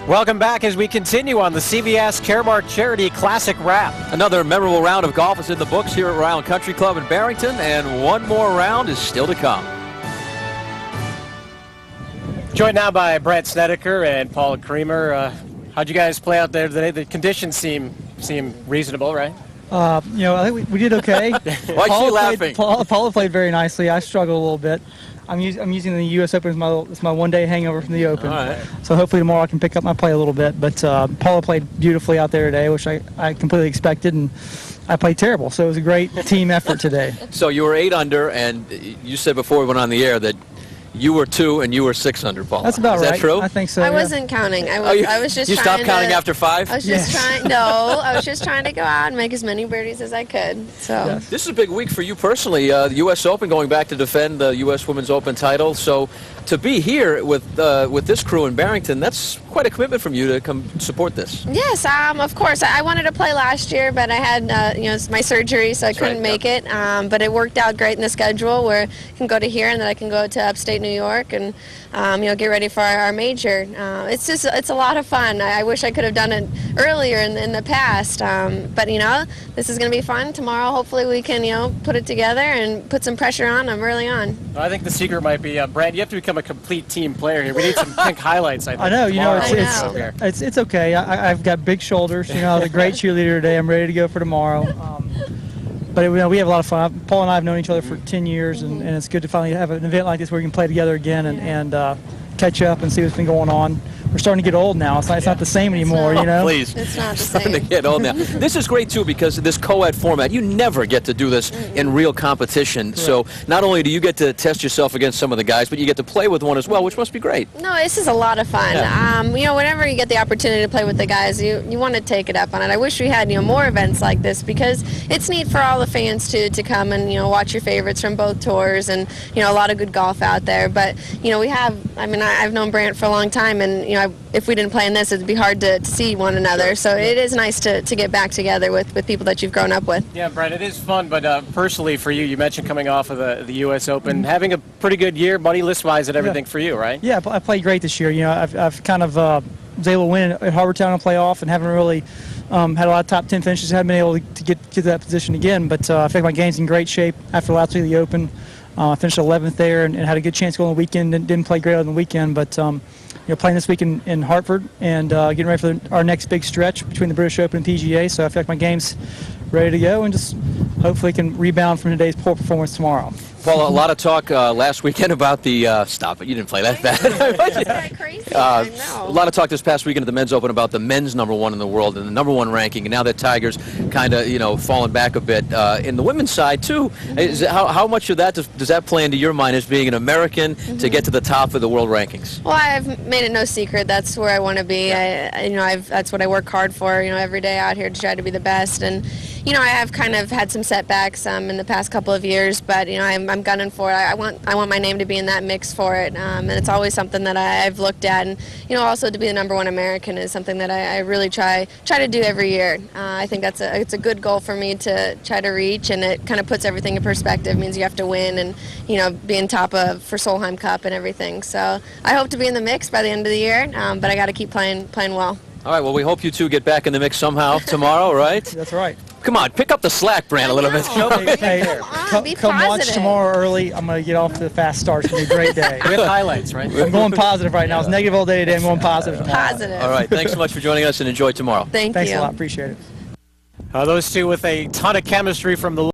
Welcome back as we continue on the CVS Caremark Charity Classic Wrap. Another memorable round of golf is in the books here at Rhode Island Country Club in Barrington, and one more round is still to come. Joined now by Brandt Snedeker and Paula Creamer. How'd you guys play out there today? The conditions seem reasonable, right? I think we did okay. Why is she laughing? Paula played very nicely. I struggled a little bit. I'm using the U.S. Open as my one-day hangover from the Open. All right. So hopefully tomorrow I can pick up my play a little bit. But Paula played beautifully out there today, which I completely expected, and I played terrible. So it was a great team effort today. So you were 8 under, and you said before we went on the air that you were 2 and you were 6 under, Paula. That's about right. Is that true? I think so. I wasn't counting. I was just. You trying stopped counting after 5? I was just trying. No, I was just trying to go out and make as many birdies as I could. So Yes. This is a big week for you personally. The U.S. Open, going back to defend the U.S. Women's Open title. So to be here with this crew in Barrington, that's quite a commitment from you to come support this. yes, of course. I wanted to play last year, but I had my surgery, so I couldn't make it. But it worked out great in the schedule where I can go to here and then I can go to upstate New York and get ready for our major. It's a lot of fun. I wish I could have done it earlier in the past, but this is going to be fun. Tomorrow, hopefully, we can put it together and put some pressure on them early on. I think the secret might be, Brandt, you have to become a complete team player here. We need some pink highlights, I think. I know. Tomorrow. It's okay. I've got big shoulders. I was a great cheerleader today. I'm ready to go for tomorrow. But we have a lot of fun. Paul and I have known each other for 10 years, and it's good to finally have an event like this where we can play together again and catch up and see what's been going on. We're starting to get old now. It's not the same anymore, Please. It's not the Starting same. to get old now. This is great, too, because of this co-ed format. You never get to do this in real competition. Right. So not only do you get to test yourself against some of the guys, but you get to play with one as well, which must be great. No, this is a lot of fun. Yeah. Whenever you get the opportunity to play with the guys, you want to take it up on it. I wish we had more events like this because it's neat for all the fans to come and watch your favorites from both tours and a lot of good golf out there. But I've known Brandt for a long time, and if we didn't play in this, it'd be hard to see one another. Sure. So it is nice to get back together with people that you've grown up with. Yeah, Brandt, it is fun, but personally for you mentioned coming off of the U.S. Open, having a pretty good year, money list-wise and everything for you, right? Yeah, I played great this year. I've kind of was able to win at Harbortown and playoff and haven't really had a lot of top 10 finishes. Haven't been able to get to that position again, but I think my game's in great shape after last week of the Open. I finished 11th there and had a good chance going on the weekend. Didn't play great on the weekend, but playing this week in Hartford and getting ready for our next big stretch between the British Open and PGA. So I feel like my game's ready to go and just hopefully can rebound from today's poor performance tomorrow. Paul, a lot of talk last weekend about the stop it. You didn't play that bad. Crazy. I know. A lot of talk this past weekend at the Men's Open about the men's #1 in the world and the #1 ranking, and now that Tiger's kind of fallen back a bit. In the women's side too, how much of that does that play into your mind as being an American to get to the top of the world rankings? Well, I've made it no secret that's where I want to be. That's what I work hard for. Every day out here to try to be the best. And I have kind of had some setbacks in the past couple of years, but I'm gunning for it. I want my name to be in that mix for it, and it's always something that I've looked at. And also to be the #1 American is something that I really try to do every year. I think it's a good goal for me to try to reach, and it kind of puts everything in perspective. It means you have to win and be in top of for Solheim Cup and everything. So I hope to be in the mix by the end of the year, but I got to keep playing well. All right, well, we hope you two get back in the mix somehow tomorrow, right? That's right. Come on, pick up the slack, Brandt, a little bit. Come watch tomorrow early. I'm going to get off to the fast start. It's going to be a great day. With highlights, right? I'm going positive right now. It's negative all day today. I'm going positive tomorrow. Positive. All right, thanks so much for joining us and enjoy tomorrow. Thanks a lot. Appreciate it. Those two with a ton of chemistry from the